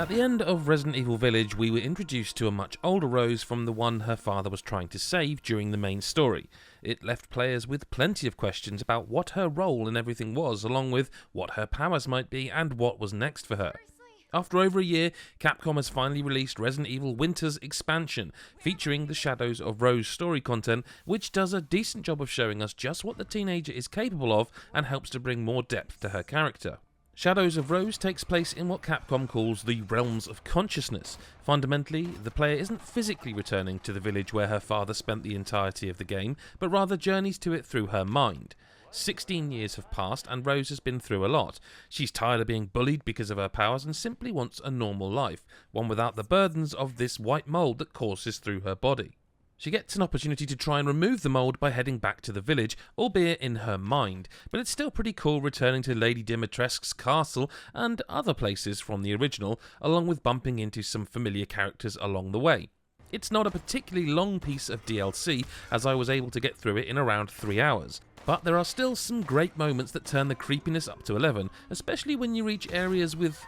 At the end of Resident Evil Village, we were introduced to a much older Rose from the one her father was trying to save during the main story. It left players with plenty of questions about what her role in everything was, along with what her powers might be and what was next for her. After over a year, Capcom has finally released Resident Evil Winter's expansion, featuring the Shadows of Rose story content, which does a decent job of showing us just what the teenager is capable of and helps to bring more depth to her character. Shadows of Rose takes place in what Capcom calls the Realms of Consciousness. Fundamentally, the player isn't physically returning to the village where her father spent the entirety of the game, but rather journeys to it through her mind. 16 years have passed and Rose has been through a lot. She's tired of being bullied because of her powers and simply wants a normal life, one without the burdens of this white mold that courses through her body. She gets an opportunity to try and remove the mould by heading back to the village, albeit in her mind, but it's still pretty cool returning to Lady Dimitrescu's castle and other places from the original, along with bumping into some familiar characters along the way. It's not a particularly long piece of DLC, as I was able to get through it in around 3 hours. But there are still some great moments that turn the creepiness up to 11, especially when you reach areas with,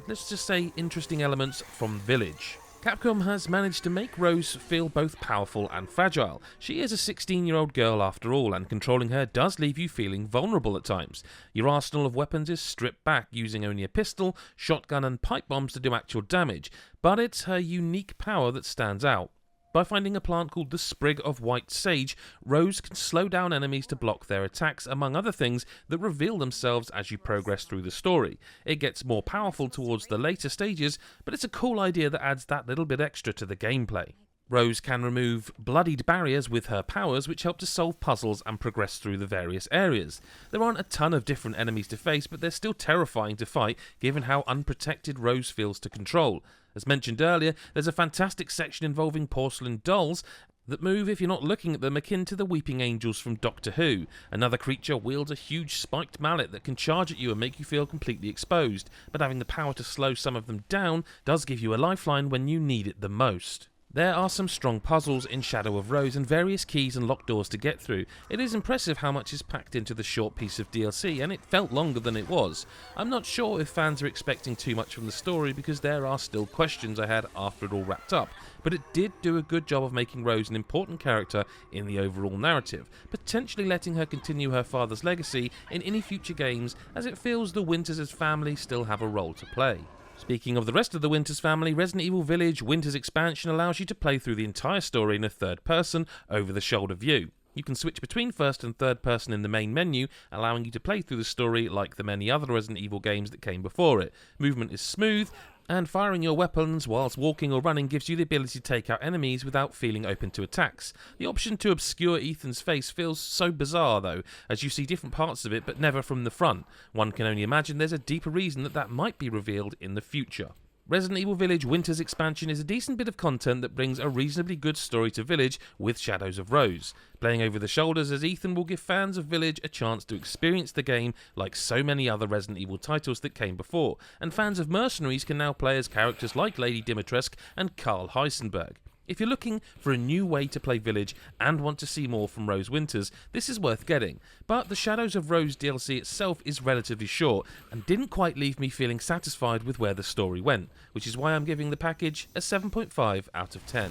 let's just say, interesting elements from Village. Capcom has managed to make Rose feel both powerful and fragile. She is a 16-year-old girl after all, and controlling her does leave you feeling vulnerable at times. Your arsenal of weapons is stripped back, using only a pistol, shotgun and pipe bombs to do actual damage, but it's her unique power that stands out. By finding a plant called the Sprig of White Sage, Rose can slow down enemies to block their attacks, among other things that reveal themselves as you progress through the story. It gets more powerful towards the later stages, but it's a cool idea that adds that little bit extra to the gameplay. Rose can remove bloodied barriers with her powers, which help to solve puzzles and progress through the various areas. There aren't a ton of different enemies to face, but they're still terrifying to fight given how unprotected Rose feels to control. As mentioned earlier, there's a fantastic section involving porcelain dolls that move if you're not looking at them, akin to the Weeping Angels from Doctor Who. Another creature wields a huge spiked mallet that can charge at you and make you feel completely exposed, but having the power to slow some of them down does give you a lifeline when you need it the most. There are some strong puzzles in Shadow of Rose and various keys and locked doors to get through. It is impressive how much is packed into the short piece of DLC, and it felt longer than it was. I'm not sure if fans are expecting too much from the story because there are still questions I had after it all wrapped up, but it did do a good job of making Rose an important character in the overall narrative, potentially letting her continue her father's legacy in any future games, as it feels the Winters' family still have a role to play. Speaking of the rest of the Winters family, Resident Evil Village Winter's expansion allows you to play through the entire story in a third person, over-the-shoulder view. You can switch between first and third person in the main menu, allowing you to play through the story like the many other Resident Evil games that came before it. Movement is smooth, and firing your weapons whilst walking or running gives you the ability to take out enemies without feeling open to attacks. The option to obscure Ethan's face feels so bizarre though, as you see different parts of it but never from the front. One can only imagine there's a deeper reason that might be revealed in the future. Resident Evil Village Winter's expansion is a decent bit of content that brings a reasonably good story to Village with Shadows of Rose. Playing over the shoulders as Ethan will give fans of Village a chance to experience the game like so many other Resident Evil titles that came before, and fans of Mercenaries can now play as characters like Lady Dimitrescu and Karl Heisenberg. If you're looking for a new way to play Village and want to see more from Rose Winters, this is worth getting, but the Shadows of Rose DLC itself is relatively short and didn't quite leave me feeling satisfied with where the story went, which is why I'm giving the package a 7.5 out of 10.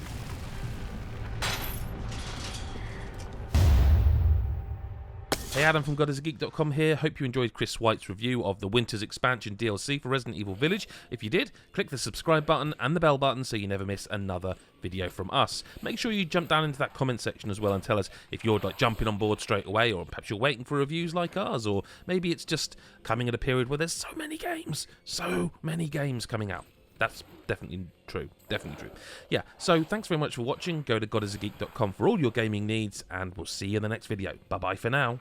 Hey, Adam from GodIsAGeek.com here. Hope you enjoyed Chris White's review of the Winter's expansion DLC for Resident Evil Village. If you did, click the subscribe button and the bell button so you never miss another video from us. Make sure you jump down into that comment section as well and tell us if you're jumping on board straight away, or perhaps you're waiting for reviews like ours, or maybe it's just coming at a period where there's so many games coming out. That's definitely true. Yeah, so thanks very much for watching. Go to GodIsAGeek.com for all your gaming needs, and we'll see you in the next video. Bye-bye for now.